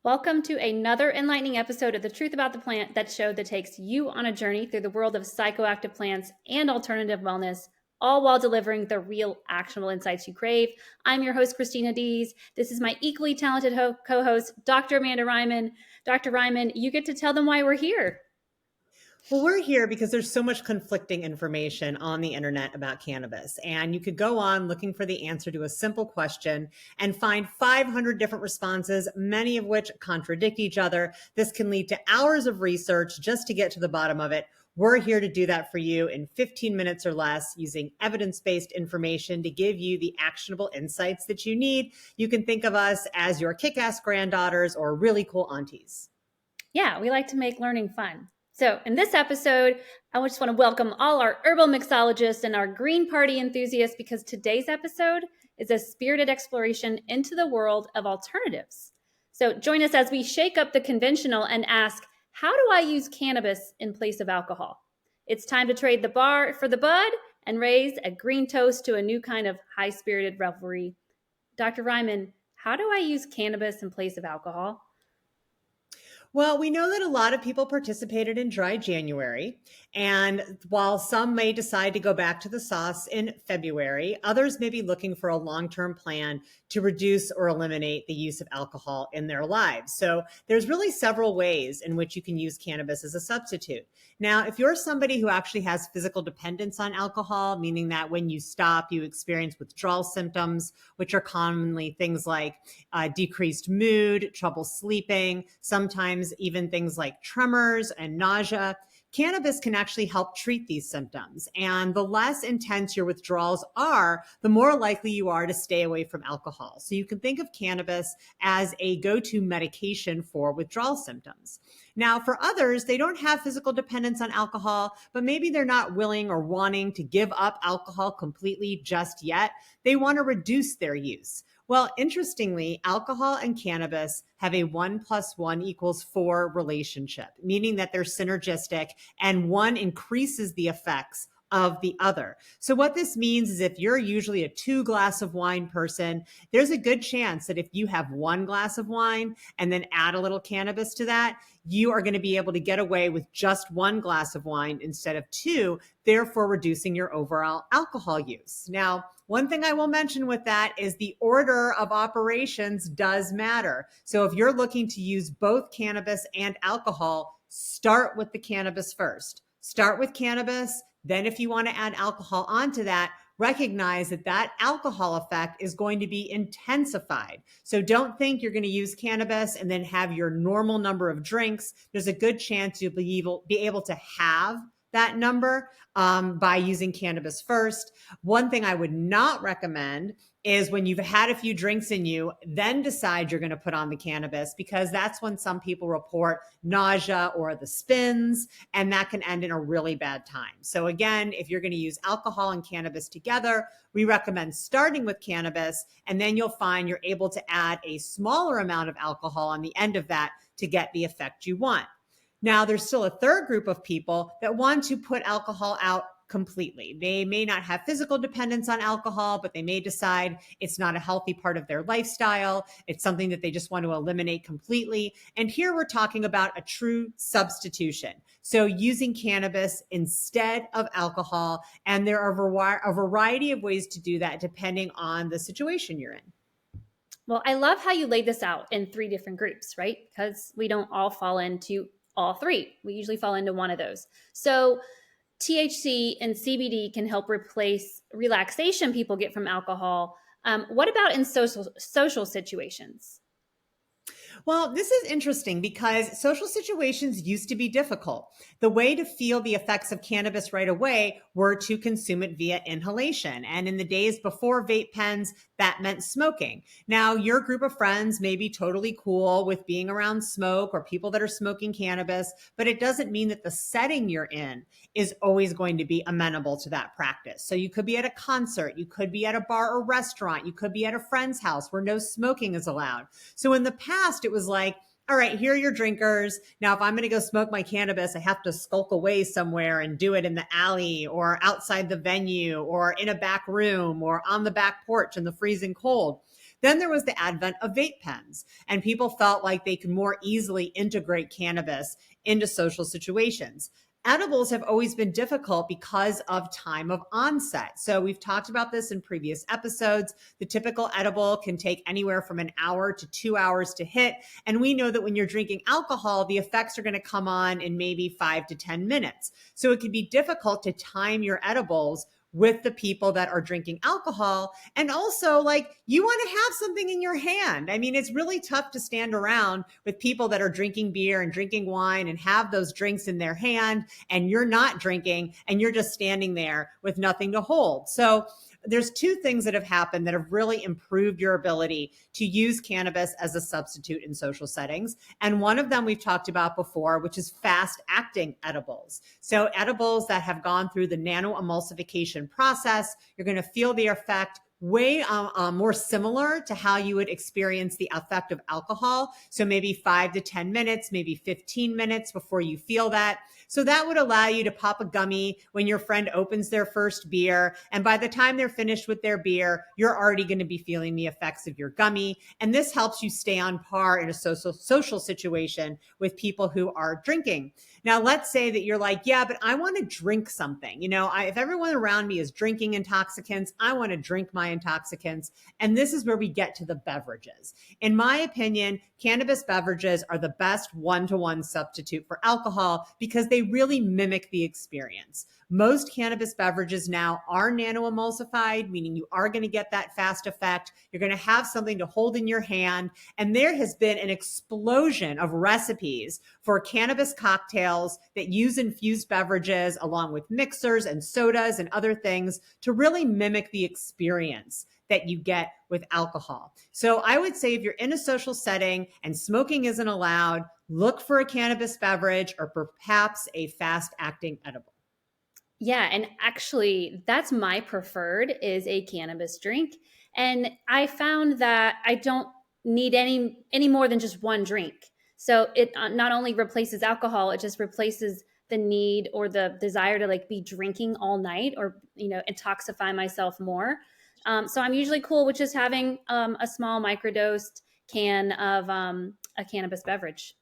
Welcome to another enlightening episode of The Truth About the Plant, that show that takes you on a journey through the world of psychoactive plants and alternative wellness, all while delivering the real actionable insights you crave. I'm your host, Christina Dees. This is my equally talented co-host, Dr. Amanda Ryman. Dr. Ryman, you get to tell them why we're here. Well, we're here because there's so much conflicting information on the internet about cannabis. And you could go on looking for the answer to a simple question and find 500 different responses, many of which contradict each other. This can lead to hours of research just to get to the bottom of it. We're here to do that for you in 15 minutes or less using evidence-based information to give you the actionable insights that you need. You can think of us as your kick-ass granddaughters or really cool aunties. Yeah, we like to make learning fun. So in this episode, I just want to welcome all our herbal mixologists and our green party enthusiasts, because today's episode is a spirited exploration into the world of alternatives. So join us as we shake up the conventional and ask, how do I use cannabis in place of alcohol? It's time to trade the bar for the bud and raise a green toast to a new kind of high-spirited revelry. Dr. Ryman, how do I use cannabis in place of alcohol? Well, we know that a lot of people participated in Dry January, and while some may decide to go back to the sauce in February, others may be looking for a long-term plan to reduce or eliminate the use of alcohol in their lives. So there's really several ways in which you can use cannabis as a substitute. Now, if you're somebody who actually has physical dependence on alcohol, meaning that when you stop, you experience withdrawal symptoms, which are commonly things like decreased mood, trouble sleeping, sometimes even things like tremors and nausea. Cannabis can actually help treat these symptoms. And the less intense your withdrawals are, the more likely you are to stay away from alcohol. So you can think of cannabis as a go-to medication for withdrawal symptoms. Now, for others, they don't have physical dependence on alcohol, but maybe they're not willing or wanting to give up alcohol completely just yet. They want to reduce their use. Well, interestingly, alcohol and cannabis have a 1 + 1 = 4 relationship, meaning that they're synergistic and one increases the effects of the other. So what this means is if you're usually a 2-glass of wine person, there's a good chance that if you have 1 glass of wine and then add a little cannabis to that, you are going to be able to get away with just 1 glass of wine instead of 2, therefore reducing your overall alcohol use. Now, one thing I will mention with that is the order of operations does matter. So if you're looking to use both cannabis and alcohol, start with the cannabis first. Start with cannabis. Then if you want to add alcohol onto that, recognize that that alcohol effect is going to be intensified. So don't think you're going to use cannabis and then have your normal number of drinks. There's a good chance you'll be able to have that number by using cannabis first. One thing I would not recommend is when you've had a few drinks in you, then decide you're going to put on the cannabis, because that's when some people report nausea or the spins, and that can end in a really bad time. So again, if you're going to use alcohol and cannabis together, we recommend starting with cannabis, and then you'll find you're able to add a smaller amount of alcohol on the end of that to get the effect you want. Now, there's still a third group of people that want to put alcohol out completely. They may not have physical dependence on alcohol, but they may decide it's not a healthy part of their lifestyle. It's something that they just want to eliminate completely. And here we're talking about a true substitution. So using cannabis instead of alcohol. And there are a variety of ways to do that depending on the situation you're in. Well, I love how you laid this out in 3 different groups, right? Because we don't all fall into all 3. We usually fall into one of those. So THC and CBD can help replace relaxation people get from alcohol. What about in social situations? Well, this is interesting because social situations used to be difficult. The way to feel the effects of cannabis right away were to consume it via inhalation. And in the days before vape pens, that meant smoking. Now, your group of friends may be totally cool with being around smoke or people that are smoking cannabis, but it doesn't mean that the setting you're in is always going to be amenable to that practice. So you could be at a concert, you could be at a bar or restaurant, you could be at a friend's house where no smoking is allowed. So in the past, it was like, all right, here are your drinkers. Now, if I'm going to go smoke my cannabis, I have to skulk away somewhere and do it in the alley or outside the venue or in a back room or on the back porch in the freezing cold. Then there was the advent of vape pens, and people felt like they could more easily integrate cannabis into social situations. Edibles have always been difficult because of time of onset. So we've talked about this in previous episodes. The typical edible can take anywhere from an hour to 2 hours to hit. And we know that when you're drinking alcohol, the effects are going to come on in maybe 5 to 10 minutes. So it can be difficult to time your edibles with the people that are drinking alcohol. And also, like, you want to have something in your hand. I mean, it's really tough to stand around with people that are drinking beer and drinking wine and have those drinks in their hand, and you're not drinking and you're just standing there with nothing to hold. So there's two things that have happened that have really improved your ability to use cannabis as a substitute in social settings. And one of them we've talked about before, which is fast acting edibles. So edibles that have gone through the nano-emulsification process, you're going to feel the effect way more similar to how you would experience the effect of alcohol. So maybe 5 to 10 minutes, maybe 15 minutes before you feel that. So that would allow you to pop a gummy when your friend opens their first beer. And by the time they're finished with their beer, you're already going to be feeling the effects of your gummy. And this helps you stay on par in a social situation with people who are drinking. Now, let's say that you're like, yeah, but I want to drink something. You know, if everyone around me is drinking intoxicants, I want to drink my intoxicants. And this is where we get to the beverages. In my opinion, cannabis beverages are the best one-to-one substitute for alcohol because they really mimic the experience. Most cannabis beverages now are nano-emulsified, meaning you are going to get that fast effect. You're going to have something to hold in your hand. And there has been an explosion of recipes for cannabis cocktails that use infused beverages along with mixers and sodas and other things to really mimic the experience that you get with alcohol. So I would say if you're in a social setting and smoking isn't allowed, look for a cannabis beverage or perhaps a fast-acting edible. Yeah, and actually that's my preferred is a cannabis drink. And I found that I don't need any more than just one drink. So it not only replaces alcohol, it just replaces the need or the desire to like be drinking all night or intoxify myself more. So I'm usually cool with just having a small microdosed can of a cannabis beverage.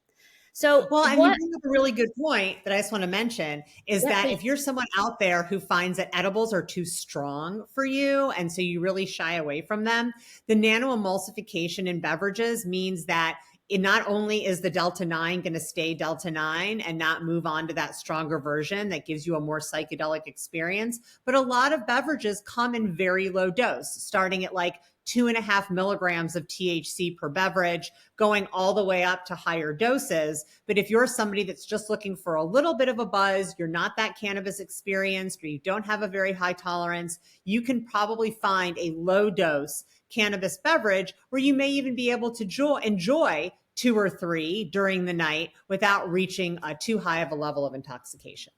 So Well, and you what? bring up a really good point that I just want to mention is Yeah, that please. if you're someone out there who finds that edibles are too strong for you, and so you really shy away from them, the nano emulsification in beverages means that it not only is the Delta 9 going to stay Delta 9 and not move on to that stronger version that gives you a more psychedelic experience, but a lot of beverages come in very low dose, starting at like 2.5 milligrams of THC per beverage, going all the way up to higher doses. But if you're somebody that's just looking for a little bit of a buzz, you're not that cannabis experienced, or you don't have a very high tolerance, you can probably find a low dose cannabis beverage where you may even be able to enjoy 2 or 3 during the night without reaching too high of a level of intoxication.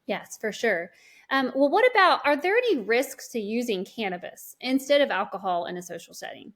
Yes, for sure. Well, what about, are there any risks to using cannabis instead of alcohol in a social setting?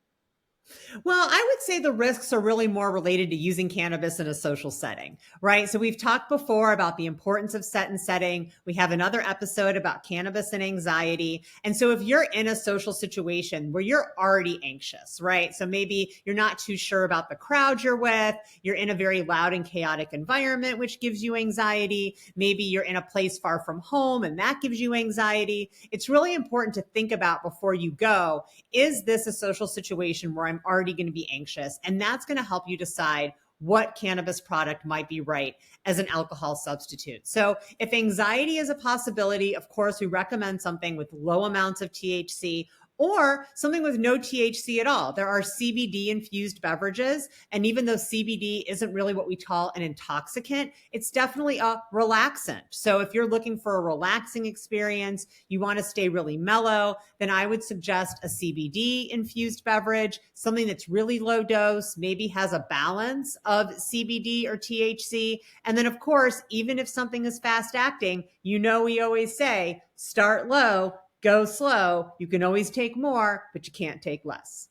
Well, I would say the risks are really more related to using cannabis in a social setting, right? So we've talked before about the importance of set and setting. We have another episode about cannabis and anxiety. And so if you're in a social situation where you're already anxious, right? So maybe you're not too sure about the crowd you're with, you're in a very loud and chaotic environment, which gives you anxiety. Maybe you're in a place far from home and that gives you anxiety. It's really important to think about before you go, is this a social situation where I'm already going to be anxious? And that's going to help you decide what cannabis product might be right as an alcohol substitute. So if anxiety is a possibility, of course, we recommend something with low amounts of THC or something with no THC at all. There are CBD infused beverages. And even though CBD isn't really what we call an intoxicant, it's definitely a relaxant. So if you're looking for a relaxing experience, you want to stay really mellow, then I would suggest a CBD infused beverage, something that's really low dose, maybe has a balance of CBD or THC. And then, of course, even if something is fast acting, we always say, start low, go slow. You can always take more, but you can't take less.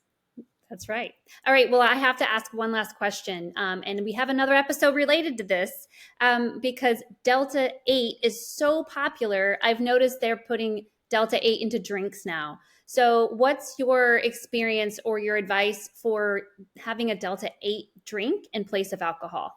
That's right. All right. Well, I have to ask one last question. And we have another episode related to this because Delta 8 is so popular. I've noticed they're putting Delta 8 into drinks now. So, what's your experience or your advice for having a Delta 8 drink in place of alcohol?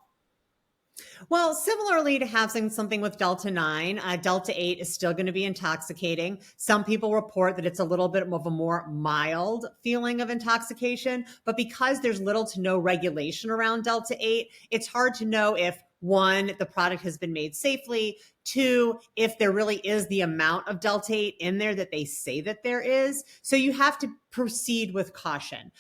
Well, similarly to having something with Delta 9, Delta 8 is still going to be intoxicating. Some people report that it's a little bit of a more mild feeling of intoxication, but because there's little to no regulation around Delta 8, it's hard to know if one, the product has been made safely. Two, if there really is the amount of Delta 8 in there that they say that there is. So you have to proceed with caution.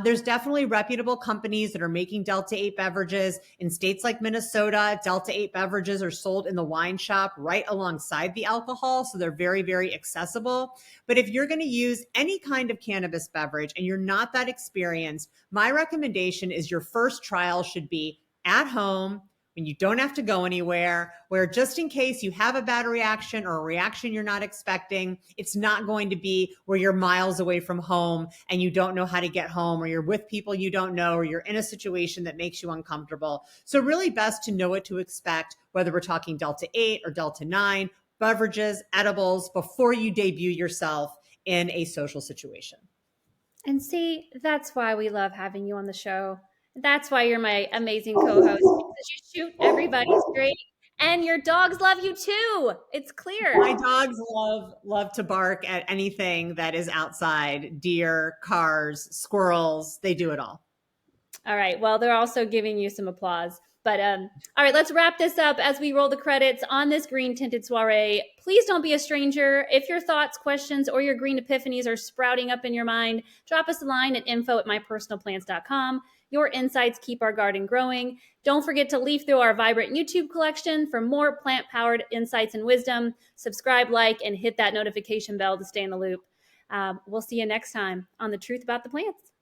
There's definitely reputable companies that are making Delta 8 beverages. In states like Minnesota, Delta 8 beverages are sold in the wine shop right alongside the alcohol. So they're very, very accessible. But if you're going to use any kind of cannabis beverage and you're not that experienced, my recommendation is your first trial should be at home, when you don't have to go anywhere, where just in case you have a bad reaction or a reaction you're not expecting, it's not going to be where you're miles away from home and you don't know how to get home, or you're with people you don't know, or you're in a situation that makes you uncomfortable. So really best to know what to expect, whether we're talking Delta 8 or Delta 9, beverages, edibles, before you debut yourself in a social situation. And see, that's why we love having you on the show. That's why you're my amazing co-host, because you shoot everybody straight and your dogs love you too. It's clear. My dogs love to bark at anything that is outside. Deer, cars, squirrels, they do it all. All right. Well, they're also giving you some applause. But all right, let's wrap this up as we roll the credits on this green tinted soiree. Please don't be a stranger. If your thoughts, questions, or your green epiphanies are sprouting up in your mind, drop us a line at info@mypersonalplants.com. Your insights keep our garden growing. Don't forget to leaf through our vibrant YouTube collection for more plant-powered insights and wisdom. Subscribe, like, and hit that notification bell to stay in the loop. We'll see you next time on The Truth About the Plants.